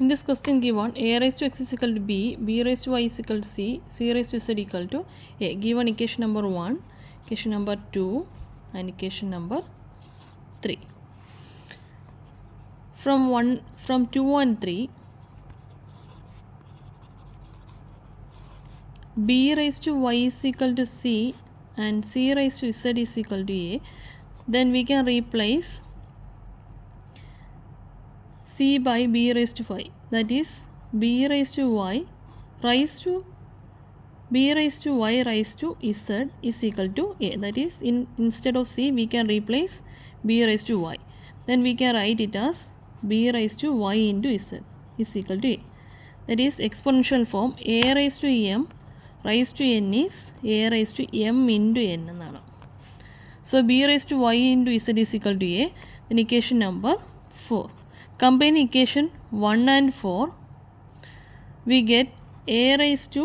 In this question given a raised to x is equal to b, b raised to y is equal to c, c raised to z equal to a. Given equation number 1, equation number 2 and equation number 3. From 2 and 3, b raised to y is equal to c and c raised to z is equal to a. Then we can replace c by b raised to y, that is b raised to y raised to b raised to y raised to z is equal to a, that is instead of c we can replace b raised to y, then we can write it as b raised to y into z is equal to a, that is exponential form a raised to m raised to n is a raised to m into n എന്നാണ്. So b raised to y into z is equal to a. Then equation number 4. Combine equation 1 and 4. We get a raised to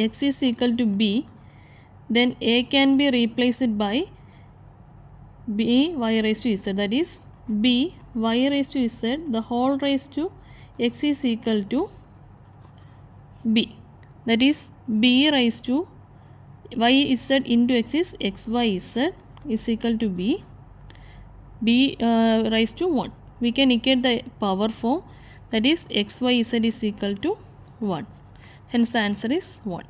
x is equal to b. Then a can be replaced by b y raised to z, that is b y raised to z the whole raised to x is equal to b, that is b raised to y z into x is xyz is equal to b raised to 1. We can equate the power form, that is xyz is equal to 1. Hence the answer is 1.